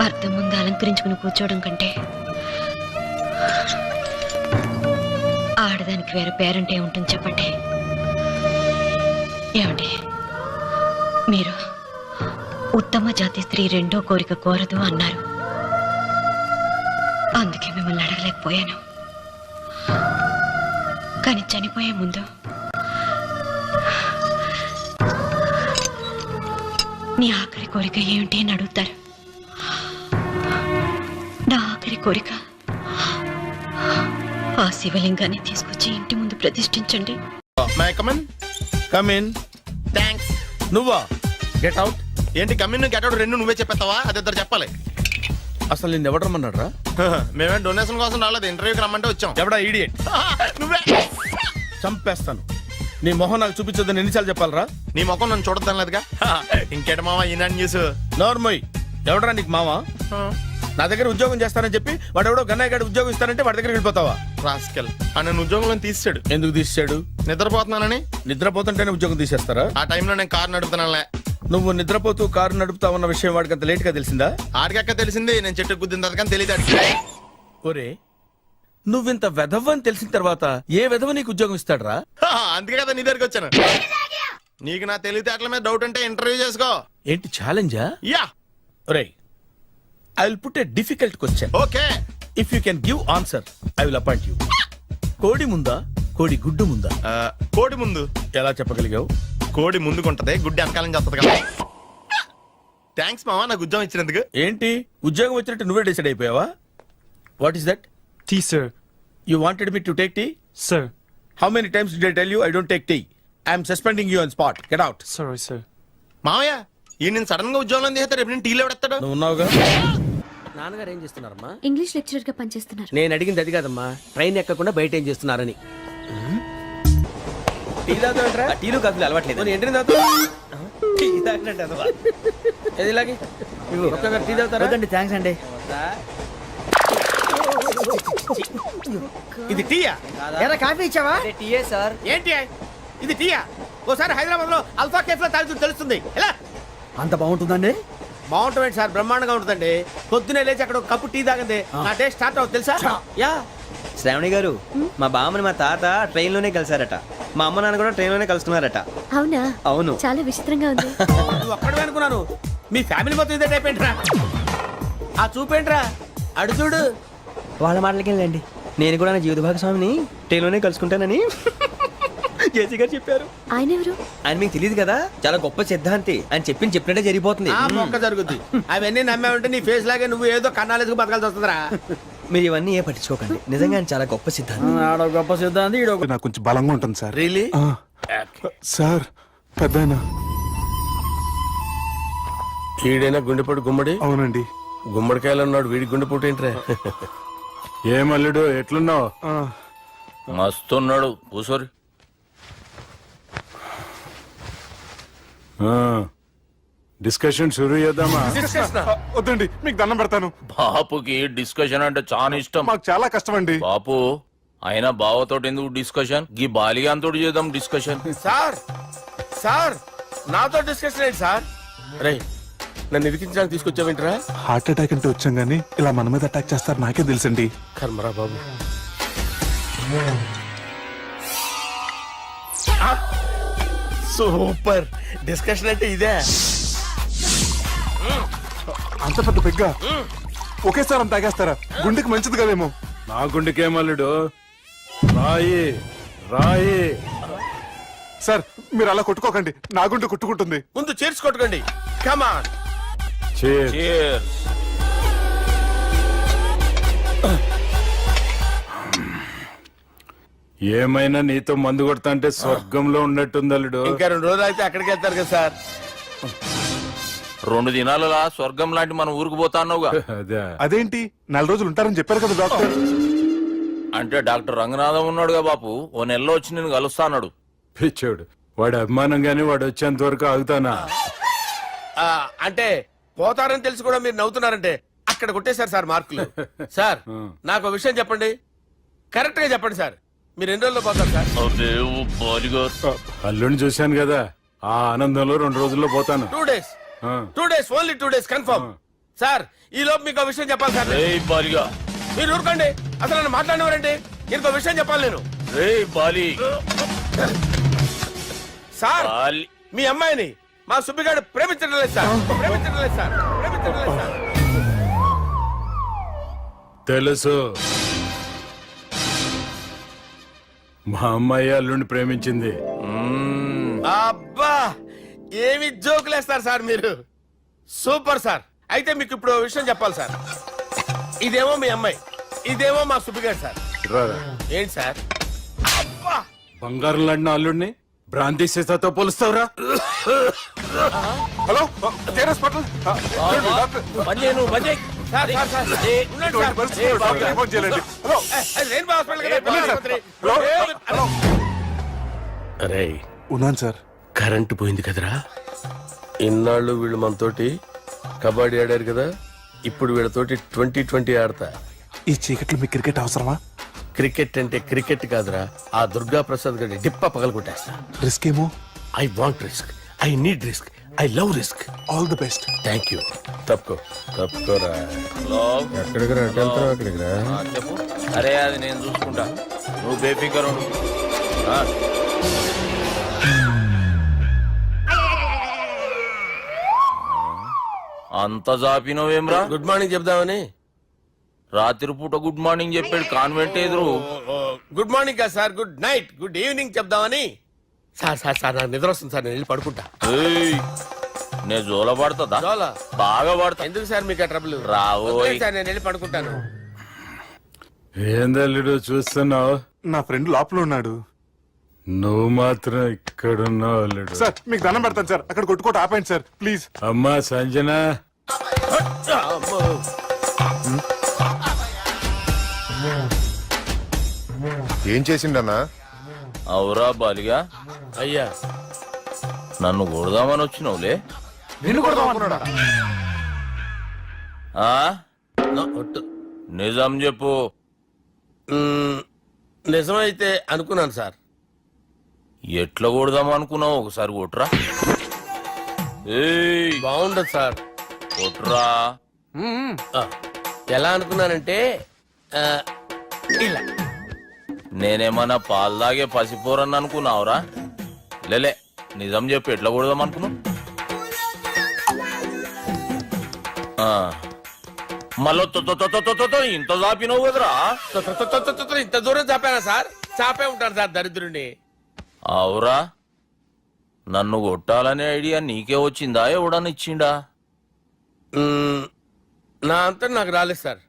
అర్థం ముందు అలంకరించుకుని కూర్చోవడం కంటే ఆడదానికి వేరే పేరంటే ఉంటుంది చెప్పండి. ఏమండి, మీరు ఉత్తమ జాతి స్త్రీ రెండో కోరిక కోరదు అన్నారు. అందుకే మిమ్మల్ని అడగలేకపోయాను. కానీ చనిపోయే ముందు నీ ఆఖరి కోరిక ఏమిటి అని అడుగుతారు. నా ఆఖరి కోరిక ఆ శివలింగాన్ని తీసుకొచ్చి ఇంటి ముందు ప్రతిష్ఠించండి. కమిన్. థ్యాంక్స్. నువ్వా? Get out. ఏంటి కమిన్ గెట్ అవుట్ రెండు నువ్వే చెప్పేస్తావా? అది ఇద్దరు చెప్పాలి. అసలు నేను ఎవరు రమ్మన్నాడు రా? మేమే డొనేషన్ కోసం రాలేదు, ఇంటర్వ్యూకి రమ్మంటే వచ్చాం. ఎవడా ఈడియట్? నువ్వే. చంపేస్తాను. నీ మొహం నాకు చూపించొద్దని ఎన్నిసార్లు చెప్పాలరా? నీ ముఖం నన్ను చూడద్దాం లేదుగా. ఇంకేట మావా ఈనాడు న్యూస్. నోర్మోయ్, ఎవడరా నీకు మావా? నా దగ్గర ఉద్యోగం చేస్తానని చెప్పి వాడు ఎవడో గన్నయ్య గారి ఉద్యోగం ఇస్తానంటే వాడి దగ్గర వెళ్ళిపోతావా? రాస్కెల్. నన్ను ఉద్యోగంలో తీసాడు. ఎందుకు తీసాడు? నిద్రపోతున్నానని. నిద్రపోతుంటేనే ఉద్యోగం తీసేస్తారా? ఆ టైంలో నేను కారు నడుపుతున్నానులే. నువ్వు నిద్రపోతూ కారు నడుపుతా ఉన్న విషయం వాడికి అంత లేట్ గా తెలిసిందా? ఆడికక్క తెలిసింది, నేను చెట్టు గుద్దిన తర్వాత కానీ తెలియదు. ఒరే, నువ్వింత వెధవని తెలిసిన తర్వాత ఏ వెధవ నీకు ఉద్యోగం ఇస్తాడరా? అందుకే కదా నీ దగ్గరికి వచ్చాను. నీకు నా తెలివితేటల మీద డౌట్ అంటే ఇంటర్వ్యూ చేసుకో. ఏంటి ఛాలెంజా? యా. ఒరే, I will put a difficult question. Okay. If you can give answer I will appoint you. కోడి ముందా, కోడి గుడ్డు ముందా? కోడి ముందు. ఎలా చెప్పగలిగావు? కోడి ముందుకుంటది, గుడ్డి వెనకాలని చేస్తుంది కదా. థ్యాంక్స్ మావా నాకు ఉద్యోగం ఇచ్చినందుకు. ఏంటి ఉద్యోగం వచ్చినట్టు నువ్వే డిసైడ్ అయిపోయావా? What is that? Tea sir. You wanted me to take tea? Sir. How many times did I tell you I don't take tea? I am suspending you on spot. Get out. Sorry, sir. మావయ్య ఈ నేను sudden గా ఉద్యోగంలో తీస్తాడు, రేపు నేను టీలో పెడతాడు. నువ్వు ఉన్నావుగా? నాన్నగారు ఏం చేస్తున్నారమ్మా? ఇంగ్లీష్ లెక్చరర్ గా పనిచేస్తున్నారు. నేను అడిగింది అది కాదమ్మా, ట్రైన్ ఎక్కకుండా బయట ఏం చేస్తున్నారని. టీ తాగుతావంటరా? టీలు కాఫీలు అలవాట్లేదు. ఎంట్రీ తాగుతావు? టీ తాగినట్టు అదవా? ఏది ఇలాగే ఒక్కసారి టీ తాగుతారా? వద్దండి, థ్యాంక్స్ అండి. ఇది టీయా? ఎరా కాఫీ ఇచ్చావా? టీయే సార్. ఏంటి ఇది టీయా? ఓసారి హైదరాబాద్ లో అల్ఫా కేఫ్ లో తాగుతూ తెలుస్తుంది. ఎలా అంత బాగుంటుందండి? బాగుంటుంది సార్, బ్రహ్మాండంగా ఉంటుందండి. పొద్దునే లేచి అక్కడ ఒక కప్పు టీ తాగండి నా డే స్టార్ట్ అవుతుంది తెలుసా? యా. శ్రావణి గారు, మా బామ్మని మా తాత ట్రైన్ లోనే కలిసారట, మా అమ్మ నాన్న కూడా ట్రైన్ లోనే కలుస్తున్నారట. అవునా? అవును. చాలా విచిత్రంగా ఉంది. నువ్వు ఒక్కడే అనుకున్నాను, మీ ఫ్యామిలీ మొత్తం ఇదే టైప్ ఏంట్రా? ఆ చూపేంట్రా? అడు చూడు. వాళ్ళ మాటలకి వెళ్ళండి, నేను కూడా నా జీవిత భాగస్వామిని ట్రైన్ లోనే కలుసుకుంటానని జేసీ గారు చెప్పారు. ఆయన ఎవరు? ఆయన మీకు తెలియదు కదా, చాలా గొప్ప సిద్ధాంతి అని చెప్పినట్టే జరిగిపోతుంది. ఆ మొక్క జరుగుద్ది. అవన్నీ నమ్మే ఉంటే నీ ఫేస్ లాగే నువ్వు ఏదో కన్నాలేసుకు బతకాల్సి వస్తుందిరా. మీరు ఇవన్నీ ఏ పట్టించుకోకండి, నిజంగా ఆయన చాలా గొప్ప సిద్ధాంతి. ఆడో గొప్ప సిద్ధాంతి, ఈడో నాకు కొంచెం బలంగా ఉంటుంది సార్. రియలీ? సార్ పెద్దయినా. ఈడైనా గుండెపోటు గుమ్మడి? అవునండి. గుమ్మడికాయలు ఉన్నాడు, వీడి గుండెపోటు ఏంట్రా? ఏమల్లుడు ఎట్లున్నావు? మస్తున్నాడు కూసోరి. డిస్కషన్ షురూ చేద్దామా? వద్దండి, మీకు దండం పెడతాను. బాపుకి డిస్కషన్ అంటే చాలా ఇష్టం. మాకు చాలా కష్టం అండి. బాపు అయినా బావతోటి ఎందుకు డిస్కషన్? గీ బాలిగాంతోటి చేద్దాం డిస్కషన్. సార్ సార్ నాతో డిస్కషన్ ఏంటి సార్? రే నన్ను ఇరికించడానికి తీసుకొచ్చావేంట్రా? హార్ట్ అటాక్ అంటే వచ్చాం గానీ ఇలా మన మీద అటాక్ చేస్తారు నాకే తెలుసండి. కర్మరా బాబు. సూపర్ డిస్కషన్ అంటే ఇదే. అంత పెద్ద పెగ్గా ఒకేసారి అంత తాగేస్తారా? గుండెకి మంచిది కదేమో. నా గుండెకేమల్లుడు రాయి రాయి. సార్ మీరు అలా కొట్టుకోకండి, నా గుండె కొట్టుకుంటుంది. ముందు చేర్చి కొట్టుకోండి. కమాన్. ఏమైనా నీతో మందు కొడతా అంటే స్వర్గంలో ఉన్నట్టుంది అల్లుడు. ఇంకా 2 రోజులు అయితే అక్కడికి వెళ్తారు కదా సార్. 2 దినాలలా స్వర్గం లాంటి మన ఊరికి పోతాన్నావుగా. అదేంటి 4 రోజులు ఉంటారని చెప్పారు కదా డాక్టర్. అంటే డాక్టర్ రంగనాథం ఉన్నాడుగా బాపు, ఓ నెలలో వచ్చి నేను కలుస్తా అన్నాడు. పిచ్చోడు, వాడు అభిమానంగానే వాడు వచ్చేంత వరకు ఆగుతానా? అంటే పోతారని తెలిసి కూడా మీరు నవ్వుతున్నారంటే అక్కడ కొట్టేశారు సార్ మార్కులు. సార్ నాకు ఒక విషయం చెప్పండి, కరెక్ట్ గా చెప్పండి సార్. మీరు ఎన్ని రోజుల్లో పోతారు సార్? అల్లుడిని చూశాను కదా, ఆ ఆనందంలో 2 రోజుల్లో పోతాను. 2 days. ఆ. 2 days, only 2 days confirm. Sir ఈ లోపు మీకు విషయం చెప్పాలి సార్. మీరు ఊరుకోండి, అసలు నన్ను మాట్లాడినవారండి. ఇంకో విషయం చెప్పాలి నేను. సార్ మీ అమ్మాయిని మా సుబ్బిగాడు ప్రేమించడం లేదు సార్. ప్రేమించడం లేదు సార్. ప్రేమించడం లేదు సార్. తెలుసు, మా అమ్మాయి అల్లుడిని ప్రేమించింది. అబ్బా ఏమి జోకులేస్తారు సార్ మీరు. Super sir. అయితే మీకు ఇప్పుడు ఓ విషయం చెప్పాలి సార్. ఇదేమో మీ అమ్మాయి, ఇదేమో మా సుబ్బిగాడు సార్. రారా. ఏంటి సార్? అబ్బా బంగారం లాంటిన అల్లుడిని భ్రాంతి సీతాతో పోలుస్తావురా? హలో జేరస్ పట్ల సార్, సార్, సార్. ఉండండి సార్. ఫోన్ చేయండి. హలో అది రెయిన్బో హాస్పిటల్ కదా, పిల్లల ఆసుపత్రి. అరే ఉన్నాను సార్. కరెంటు పోయింది కదరా, ఇన్నాళ్ళు వీళ్ళు మనతోటి కబడ్డీ ఆడారు కదా, ఇప్పుడు వీళ్ళతోటి 2020 ఆడతా. ఈ చీకట్లో మీ క్రికెట్ అవసరమా? క్రికెట్ అంటే క్రికెట్ కాదురా, ఆ దుర్గా ప్రసాద్ గారి డిప్ప పగల కొట్టేస్తా. రిస్క్ ఏమో. I want risk, I need risk, I love risk. All the best. Thank you. తప్పుకోరా. ఎక్కడికి రా, అక్కడికి రా. చెప్పు. అరే అది నేను చూసుకుంటా, నువ్వు బేఫికర్ ఉండు. అంత జాపినవేమ్రా? గుడ్ మార్నింగ్ చెప్దామని. రాత్రి పూట గుడ్ మార్నింగ్ చెప్పాడు కాన్వెంట్ ఎదురు. గుడ్ మార్నింగ్ కాదు sir, good night, good evening చెప్దామని. సార్ సార్ సార్ నాకు నిద్ర వస్తుంది సార్, నేను వెళ్ళి పడుకుంటా. నేను జోల పడుతుందా? జోలా? బాగా పడతా. ఎందుకు సార్ మీకు ఆ ట్రబుల్? రావోయ్ సార్, నేను వెళ్ళి పడుకుంటాను. ఏందల్లుడు చూస్తున్నావు? నా ఫ్రెండ్ లోపల ఉన్నాడు. నువ్వు మాత్రం ఇక్కడున్నావు అల్లుడు. సార్ మీకు దండం పెడతాను సార్, అక్కడ కొట్టుకోట ఆపండి సార్ ప్లీజ్. అమ్మా సంజన, ఏం చేసిండన్నా? అవురా బాలిగా, అయ్యా నన్ను కొడదామని వచ్చినావులే. నిన్ను కొడదామన్నాడా? నిజం చెప్పు. నిజమైతే అనుకున్నాను సార్. ఎట్లా కొడదాం అనుకున్నావు? ఒకసారి కొట్రా. బాగుండదు సార్. కొట్రా. ఎలా అనుకున్నానంటే ఇలా. నేనేమన్నా పాలు తాగే పసిపోరని అనుకున్నావురా? లేలే, నిజం చెప్పు, ఎట్లా కొడదాం అనుకున్నావు? మళ్ళీ ఇంత చాపినావు కదరా? ఇంత దూరం చాపానా సార్? చాపే ఉంటాను సార్ దరిద్రుడిని. అవురా, నన్ను కొట్టాలనే ఐడియా నీకే వచ్చిందా? ఎవడన్నా ఇచ్చిండా? నా అంతా నాకు రాలేదు సార్.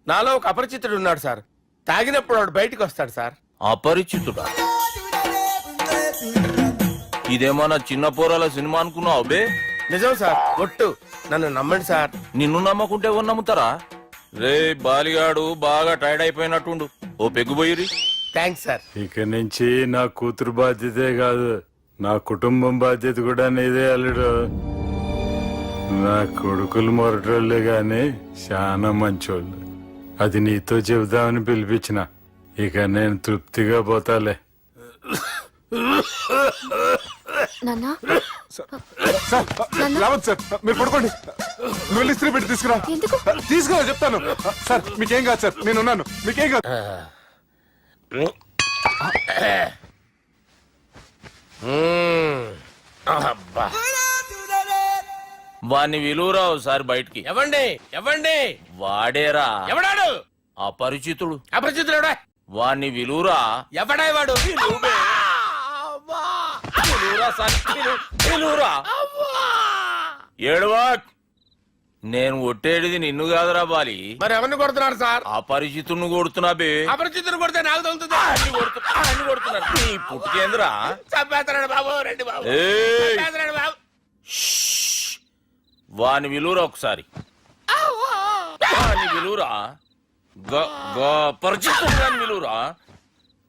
నాలో ఒక అపరిచితుడు ఉన్నాడు సార్. తాగినప్పుడు వాడు బయటికి వస్తాడు సార్. అపరిచితుడా? ఇదేమన్నా చిన్న పోరాల సినిమా అనుకున్నావు బే? నిజం సార్, ఒట్టు, నన్ను నమ్మండి సార్. నిన్ను నమ్మకుంటే ఎవరు నమ్ముతారా? రే బాలిగాడు బాగా టైర్డ్ అయిపోయినట్టుండు, ఓ పెగ్గుబోయిరి. Thanks sir. ఇక నుంచి నా కూతురు బాధ్యతే కాదు, నా కుటుంబం బాధ్యత కూడా నీదే అల్లుడు. నా కొడుకులు మొరటోళ్ళే గాని చాలా మంచోళ్ళు. అది నీతో చెబుదామని పిలిపించిన. ఇక నేను తృప్తిగా పోతాలే. రావద్దు సార్, మీరు పడుకోండి. నువ్వు వెళ్ళి ఇస్త్రీ పెట్టి తీసుకురా. తీసుకురా చెప్తాను. సార్ మీకేం కాదు సార్, నేను ఉన్నాను, మీకేం కాదు. వాణ్ణి విలువరా ఒకసారి బయటికి. ఎవండి ఎవండి? వాడేరా. ఎవడాడు? అపరిచితుడు. అపరిచితుడు ఎవడా? వాణ్ణి విలువరా. ఎవడా వాడు? ఏడవా, నేను కొట్టేడిది నిన్ను కాదురా బాలి. మరి ఎవరిని కొడుతున్నారు సార్? అపరిచితుడిని కొడుతున్నా బే. అపరిచితుడు కొడితే నాకు తగులుతుంది. అన్ని కొడుతున్నారు. నీ పుట్టుకేంద్రా? చంపేస్తున్నాడు బాబు, రండి బాబు. ఏయ్! చంపేస్తున్నాడు బాబు. వాని విలువరా ఒకసారి. వాని విలువరా. పరిచితుడు అని విలువరా.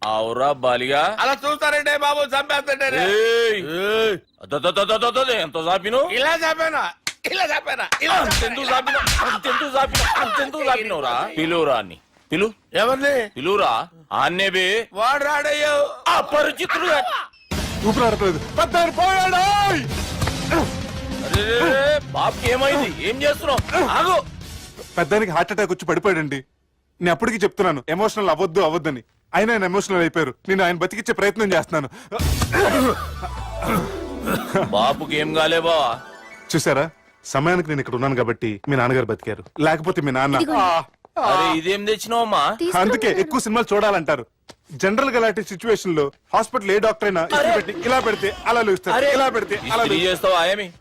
అవురా బాలిగా. అలా చూస్తారంటే బాబు, చంపేస్తాడే. ఎంత చాపిను? ఇలా చాపానా? ఇలా చాపానా? ఇలా అంతెందుకు చాపిన? అంతెందుకు చాపిన? అంతెందుకు చాపినవురా? పిలువురా అని. పిలు. ఎవరిని? పిలువురా. అన్నేబి వాడు రాడయ్యో అపరిచితుడు. ఊపిరాడట్లేదు. పెద్ద పోయాడు. బాబుకి ఏమైంది? ఏం చేస్తున్నావు? ఆగు. పెద్దానికి హార్ట్ అటాక్ వచ్చి పడిపోయాడండి. నేను అప్పటికి చెప్తున్నాను ఎమోషనల్ అవ్వద్దని. అయినా ఆయన ఎమోషనల్ అయిపోయారు. నేను ఆయన బతికిచ్చే ప్రయత్నం చేస్తున్నాను. బాబుకి ఏం కాలేవా? చూసారా, సమయానికి నేను ఇక్కడ ఉన్నాను కాబట్టి మీ నాన్నగారు బతికారు. లేకపోతే మీ నాన్న అరే ఇదేం తెచ్చినావమ్మా? అందుకే ఎక్కువ సినిమాలు చూడాలంటారు. జనరల్ గా అలాంటి సిచ్యువేషన్ లో హాస్పిటల్ ఏ డాక్టర్ అయినా ఇస్త్రీ పెట్టి ఇలా పెడితే అలా లూస్తారు, ఇలా పెడితే అలా ఇస్త్రీ చేస్తావా ఏమి?